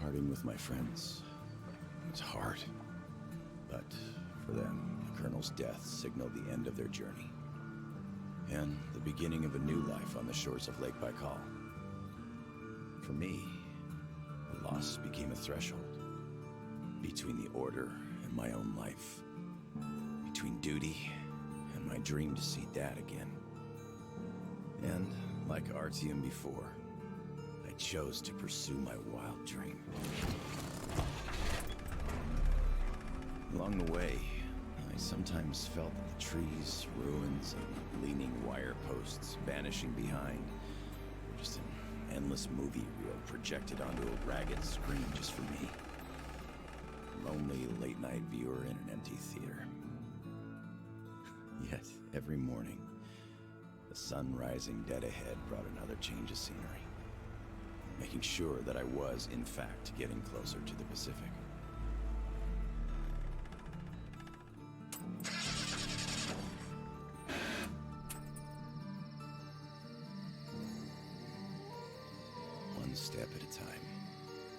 Parting with my friends was hard, but for them, the Colonel's death signaled the end of their journey, and the beginning of a new life on the shores of Lake Baikal. For me, the loss became a threshold between the Order and my own life, between duty and my dream to see Dad again. And, like Artyom before, I chose to pursue my wild dream. Along the way, I sometimes felt that the trees, ruins, and leaning wire posts vanishing behind were just an endless movie reel projected onto a ragged screen just for me. A lonely late-night viewer in an empty theater. Yet, every morning, the sun rising dead ahead brought another change of scenery, making sure that I was, in fact, getting closer to the Pacific. One step at a time,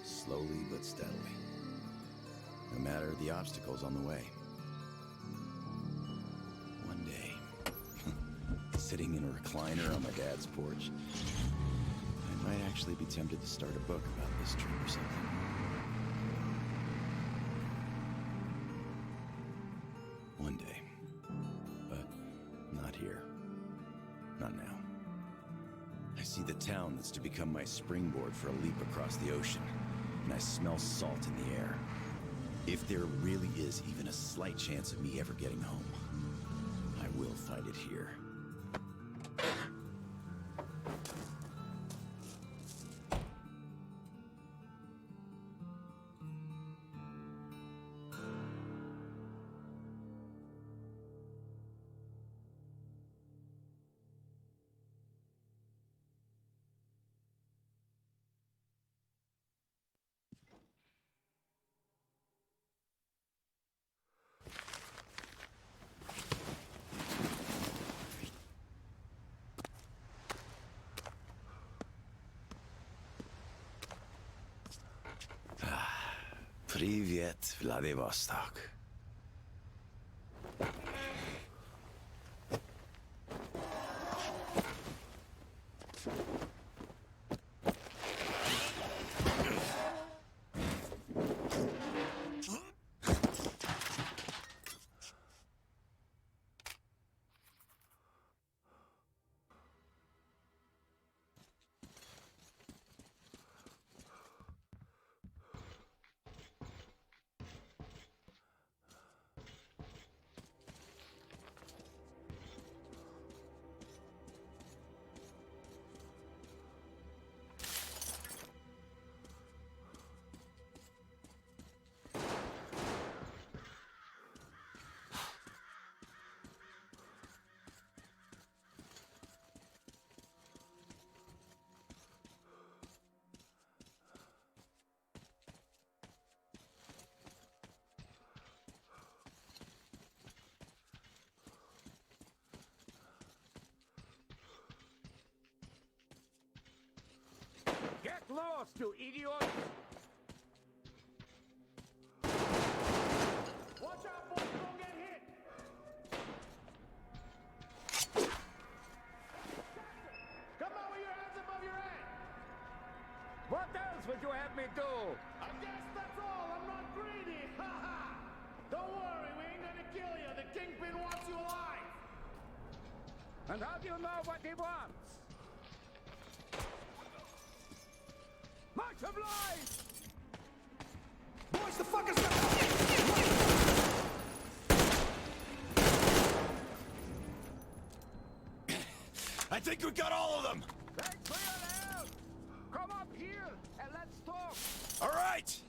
slowly but steadily, no matter the obstacles on the way. One day, sitting in a recliner on my dad's porch, I might actually be tempted to start a book about this trip or something. One day. But not here. Not now. I see the town that's to become my springboard for a leap across the ocean, and I smell salt in the air. If there really is even a slight chance of me ever getting home, I will fight it here. Привет, Vladivostok. Get lost, you idiot! Watch out, boys! Don't get hit! Come on with your hands above your head! What else would you have me do? I guess that's all. I'm not greedy. Ha ha! Don't worry, we ain't gonna kill you. The Kingpin wants you alive. And how do you know what he wants? Much obliged! Boys, the fuckers got I think we got all of them! Thanks for your help! Come up here and let's talk! All right!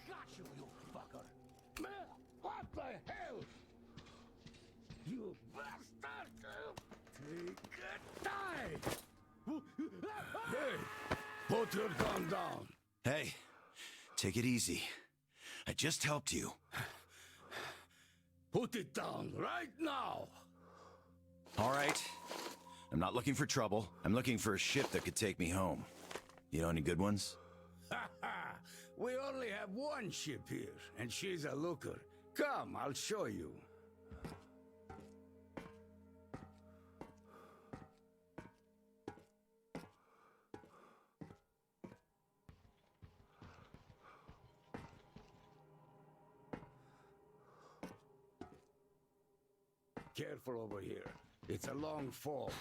Got you, you fucker! What the hell? Put your gun down. Hey, take it easy. I just helped you. Put it down right now. All right. I'm not looking for trouble. I'm looking for a ship that could take me home. You know any good ones? Ha ha! We only have one ship here, and she's a looker. Come, I'll show you. Careful over here. It's a long fall.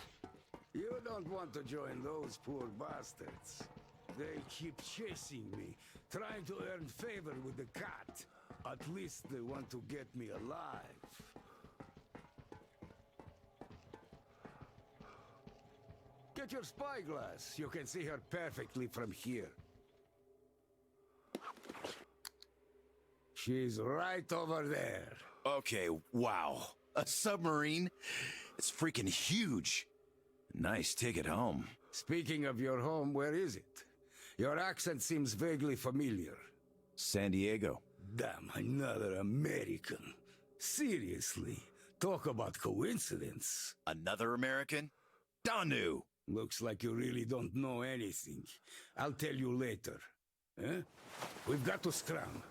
You don't want to join those poor bastards. They keep chasing me, trying to earn favor with the cat. At least they want to get me alive. Get your spyglass. You can see her perfectly from here. She's right over there. Okay, wow. A submarine? It's freaking huge. Nice ticket home. Speaking of your home, where is it? Your accent seems vaguely familiar. San Diego. Damn, another American. Seriously, talk about coincidence. Another American? Danu! Looks like you really don't know anything. I'll tell you later. Eh? We've got to scram.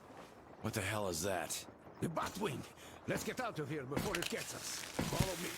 What the hell is that? The Batwing! Let's get out of here before it gets us. Follow me.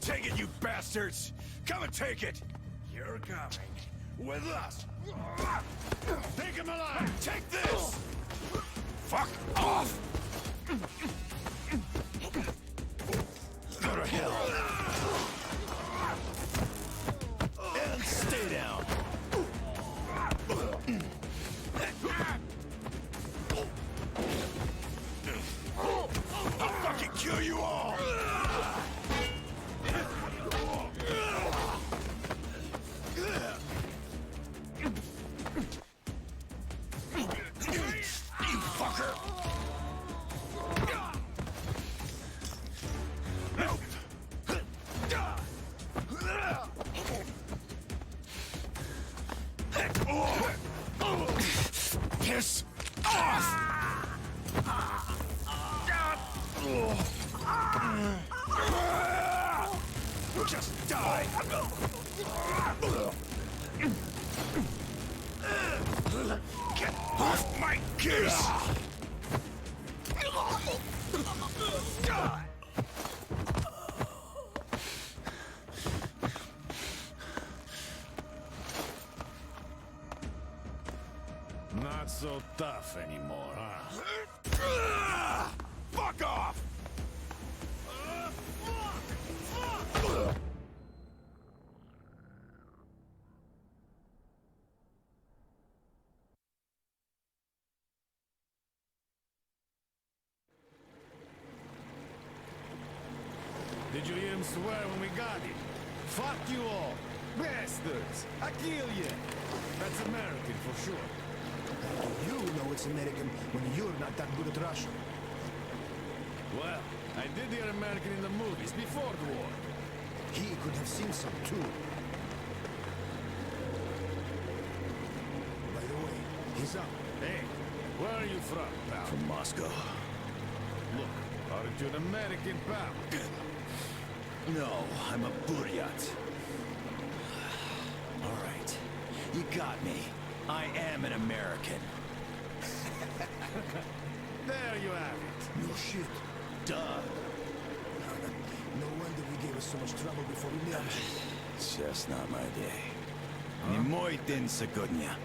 Take it, you bastards! Come and take it! You're coming. With us! Take him alive! Take this! Fuck off! Go to hell! And stay down! I'll fucking kill you all! You fucker! Nope! Piss off! Just die! Get off my case! Not so tough anymore, huh? Fuck off! Did you hear him swear when we got him? Fuck you all! Bastards! I kill you! That's American for sure. You know it's American when you're not that good at Russian. Well, I did hear American in the movies before the war. He could have seen some too. By the way, he's up. Hey, where are you from, pal? From Moscow. Look, aren't you an American, pal? No, I'm a Buryat. All right, you got me. I am an American. There you have it. No shit. Duh. No wonder he gave us so much trouble before we nabbed him. It's just not my day. Не мой день сегодня.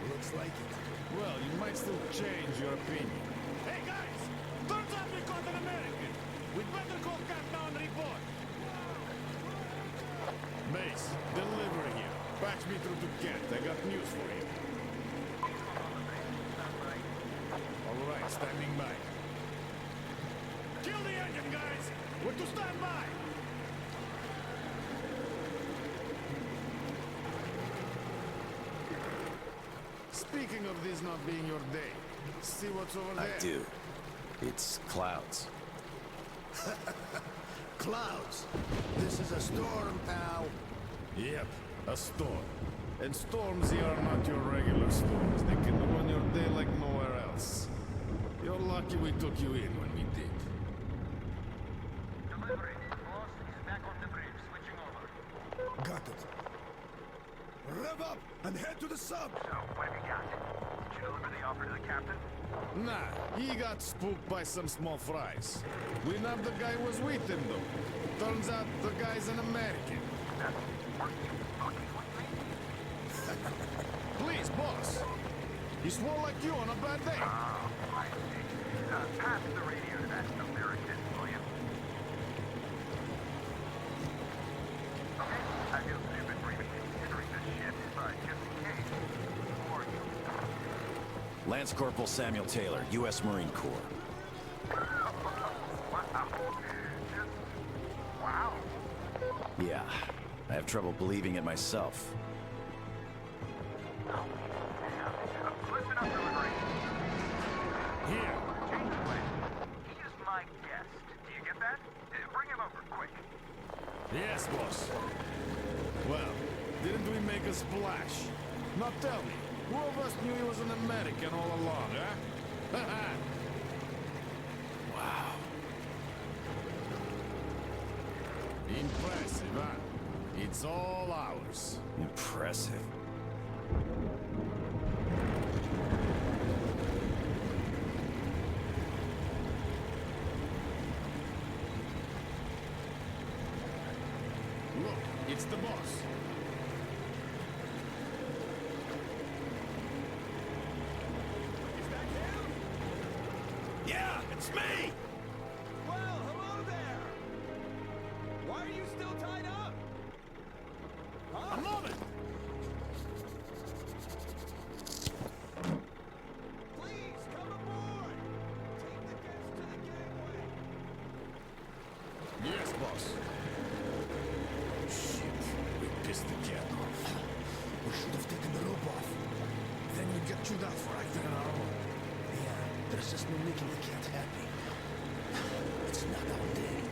Looks like it. Well, you might still change your opinion. Hey, guys! Turns out we caught an American! We'd better call Cap now and report. Base, delivery here. Patch me through to Kent. I got news for you. All right, standing by. Kill the engine, guys! We're to stand by! Speaking of this not being your day, see what's over there? I do. It's clouds. Clouds. This is a storm, pal. Yep, a storm. And storms here are not your regular storms. They can ruin your day like nowhere else. You're lucky we took you in when we did. Delivery. Boss is back on the bridge, switching over. Got it. Rev up and head to the sub. So, what have you got? Did you deliver the offer to the captain? Nah, he got spooked by some small fries. We nabbed the guy who was with him, though. Turns out the guy's an American. Are you fucking with me? Please, boss. He swore like you on a bad day. Oh, I see. Pass the radio to that American, will you? Okay, I feel stupid for even considering this shit, but just in case, who are you? Lance Corporal Samuel Taylor, U.S. Marine Corps. Wow. Just... wow. Yeah, I have trouble believing it myself. Listen up, delivery. Here. Change the plan. He is my guest. Do you get that? Bring him over, quick. Yes, boss. Well, didn't we make a splash? Now tell me, who of us knew he was an American all along, huh? Wow. Impressive, huh? It's all ours. Impressive. It's the boss. Is that him? Yeah, it's me! Well, hello there! Why are you still tied up? Huh? A moment! Please, come aboard! Take the guests to the gangway! Yes, boss. Shit, we pissed the cat off. We should have taken the rope off. Then we'd get chewed out for acting on our own. Yeah, there's just no making the cat happy. It's not our day.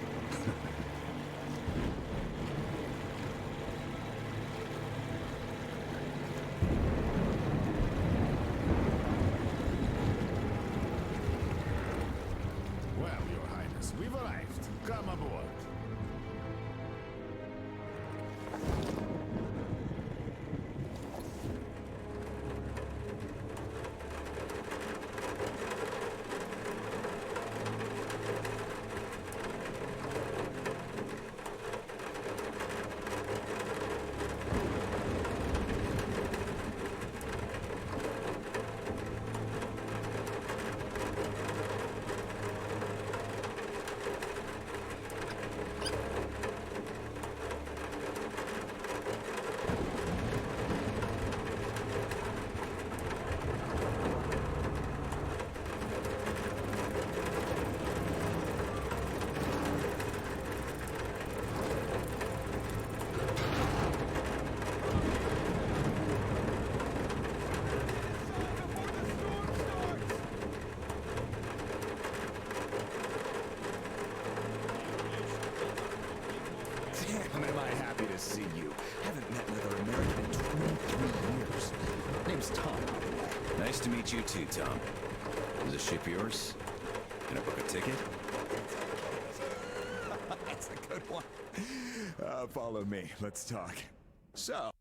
Well, Your Highness, we've arrived. Come aboard. Damn, am I happy to see you. Haven't met another American in 23 years. Name's Tom, by the way. Nice to meet you too, Tom. Is the ship yours? Can I book a ticket? That's a good one. Follow me. Let's talk. So,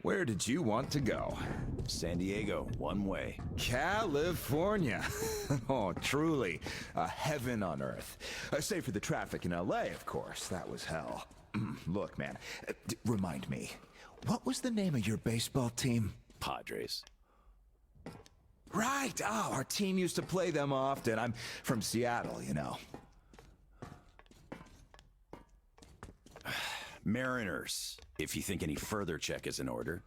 where did you want to go? San Diego, one way. California. Oh, truly a heaven on earth. Save for the traffic in LA, of course. That was hell. Look, man, remind me, what was the name of your baseball team? Padres. Right. Oh, our team used to play them often. I'm from Seattle, you know. Mariners, if you think any further check is in order.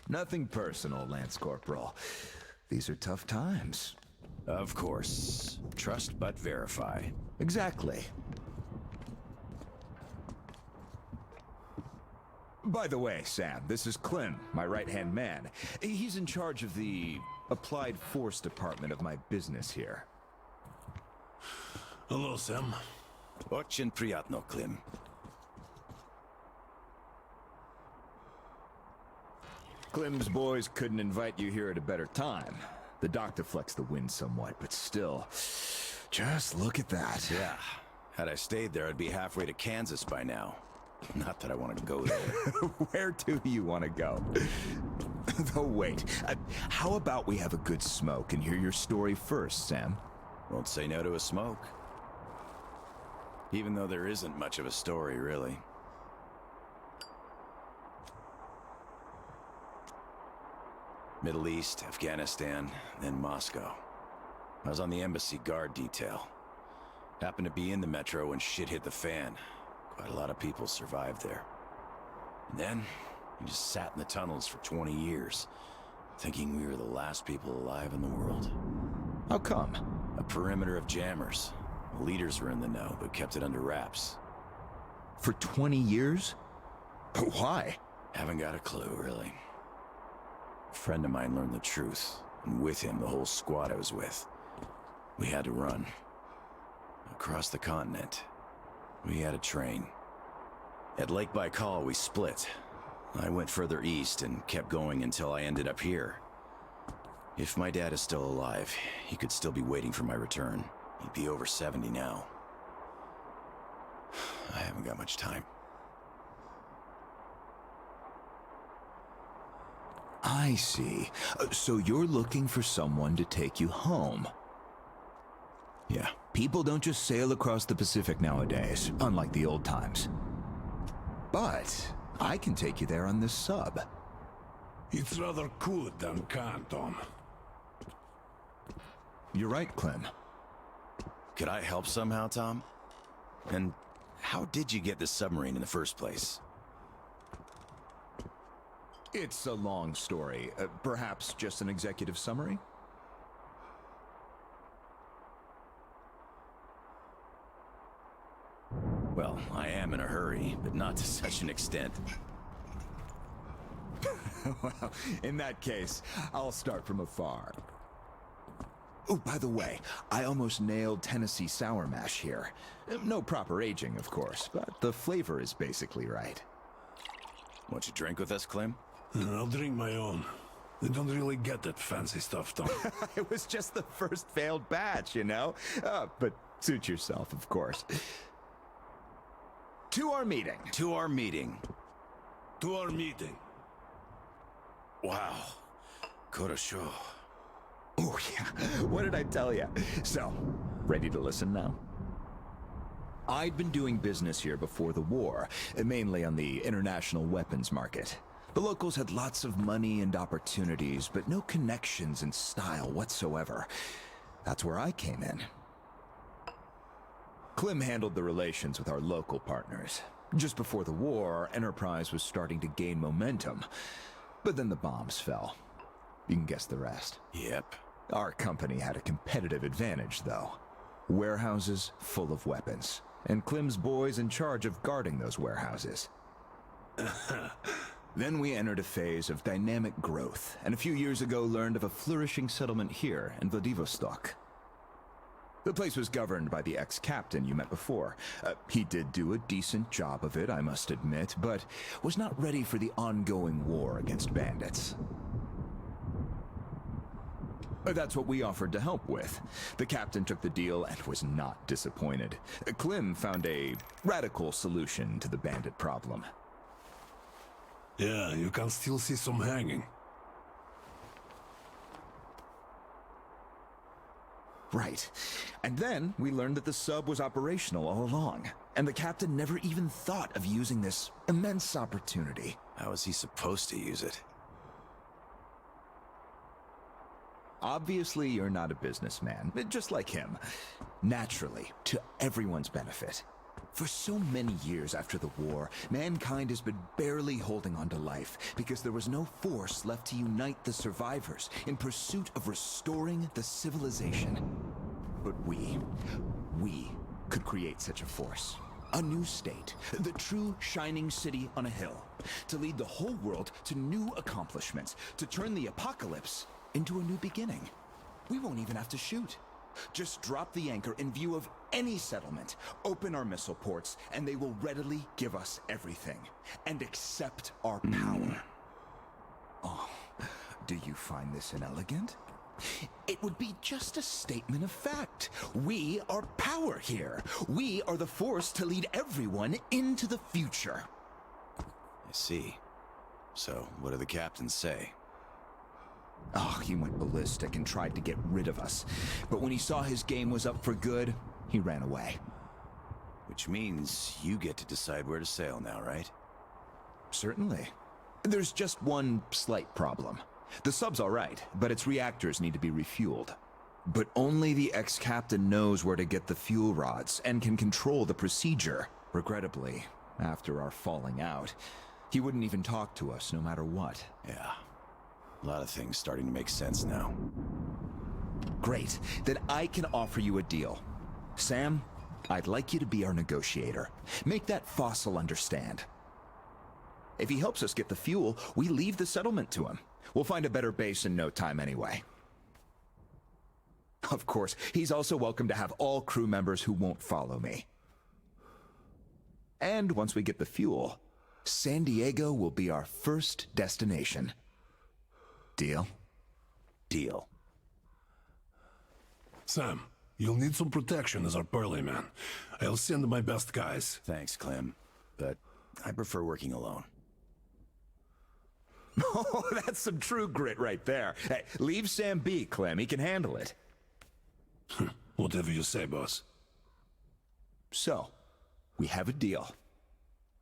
Nothing personal, Lance Corporal. These are tough times. Of course. Trust but verify. Exactly. By the way, Sam, this is Clem, my right-hand man. He's in charge of the Applied Force department of my business here. Hello, Sam. Очень приятно, Clem. Clem's boys couldn't invite you here at a better time. The doctor flexed the wind somewhat, but still, just look at that. Yeah. Had I stayed there, I'd be halfway to Kansas by now. Not that I want to go there. Where do you want to go? Oh, wait. How about we have a good smoke and hear your story first, Sam? Won't say no to a smoke. Even though there isn't much of a story, really. Middle East, Afghanistan, then Moscow. I was on the embassy guard detail. Happened to be in the metro when shit hit the fan. Quite a lot of people survived there. And then, we just sat in the tunnels for 20 years, thinking we were the last people alive in the world. How come? A perimeter of jammers. The leaders were in the know, but kept it under wraps. For 20 years? But why? Haven't got a clue, really. A friend of mine learned the truth, and with him, the whole squad I was with. We had to run. Across the continent. We had a train. At Lake Baikal, we split. I went further east and kept going until I ended up here. If my dad is still alive, he could still be waiting for my return. He'd be over 70 now. I haven't got much time. I see. So you're looking for someone to take you home? Yeah. People don't just sail across the Pacific nowadays, unlike the old times. But I can take you there on this sub. It's rather could than can, Tom. You're right, Clem. Could I help somehow, Tom? And how did you get this submarine in the first place? It's a long story. Perhaps just an executive summary? Well, I am in a hurry, but not to such an extent. Well, in that case, I'll start from afar. Oh, by the way, I almost nailed Tennessee sour mash here. No proper aging, of course, but the flavor is basically right. Want you drink with us, Clem? I'll drink my own. They don't really get that fancy stuff, Tom. It was just the first failed batch, you know? But suit yourself, of course. To our meeting. To our meeting. To our meeting. Wow. Korosho. Oh, yeah. What did I tell you? So, ready to listen now? I'd been doing business here before the war, mainly on the international weapons market. The locals had lots of money and opportunities, but no connections and style whatsoever. That's where I came in. Clem handled the relations with our local partners. Just before the war, our enterprise was starting to gain momentum. But then the bombs fell. You can guess the rest. Yep. Our company had a competitive advantage, though. Warehouses full of weapons. And Clem's boys in charge of guarding those warehouses. Then we entered a phase of dynamic growth, and a few years ago learned of a flourishing settlement here in Vladivostok. The place was governed by the ex-captain you met before. He did do a decent job of it, I must admit, but was not ready for the ongoing war against bandits. That's what we offered to help with. The captain took the deal and was not disappointed. Clem found a radical solution to the bandit problem. Yeah, you can still see some hanging. Right. And then we learned that the sub was operational all along, and the captain never even thought of using this immense opportunity. How is he supposed to use it? Obviously, you're not a businessman, just like him. Naturally, to everyone's benefit. For so many years after the war, mankind has been barely holding on to life because there was no force left to unite the survivors in pursuit of restoring the civilization. But we could create such a force. A new state, the true shining city on a hill, to lead the whole world to new accomplishments, to turn the apocalypse into a new beginning. We won't even have to shoot. Just drop the anchor in view of any settlement, open our missile ports, and they will readily give us everything, and accept our power. Oh, do you find this inelegant? It would be just a statement of fact. We are power here. We are the force to lead everyone into the future. I see. So, what do the captains say? Oh, he went ballistic and tried to get rid of us. But when he saw his game was up for good, he ran away. Which means you get to decide where to sail now, right? Certainly. There's just one slight problem. The sub's all right, but its reactors need to be refueled. But only the ex-captain knows where to get the fuel rods and can control the procedure. Regrettably, after our falling out, he wouldn't even talk to us no matter what. Yeah. A lot of things starting to make sense now. Great. Then I can offer you a deal. Sam, I'd like you to be our negotiator. Make that fossil understand. If he helps us get the fuel, we leave the settlement to him. We'll find a better base in no time anyway. Of course, he's also welcome to have all crew members who won't follow me. And once we get the fuel, San Diego will be our first destination. Deal? Deal. Sam, you'll need some protection as our Pearly man. I'll send my best guys. Thanks, Clem. But I prefer working alone. Oh, that's some true grit right there. Hey, leave Sam be, Clem. He can handle it. Whatever you say, boss. So, we have a deal.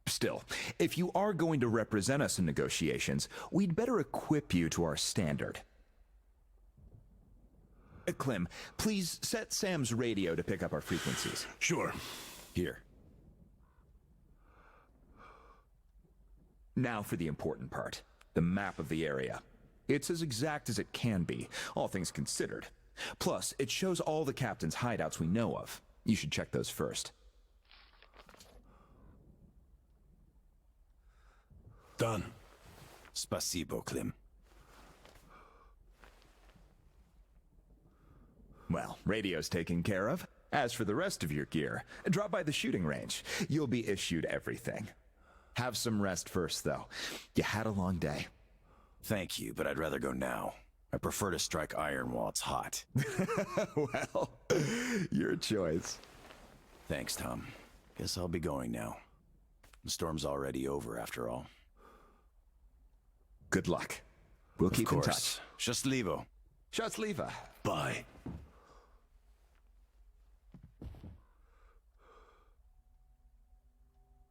Still, if you are going to represent us in negotiations, we'd better equip you to our standard. Clem, please set Sam's radio to pick up our frequencies. Sure. Here. Now for the important part, the map of the area. It's as exact as it can be, all things considered. Plus, it shows all the captain's hideouts we know of. You should check those first. Done. Spasibo, Clem. Well, radio's taken care of. As for the rest of your gear, drop by the shooting range. You'll be issued everything. Have some rest first, though. You had a long day. Thank you, but I'd rather go now. I prefer to strike iron while it's hot. Well, your choice. Thanks, Tom. Guess I'll be going now. The storm's already over, after all. Good luck. We'll keep in touch. Счастливо. Счастливо. Bye.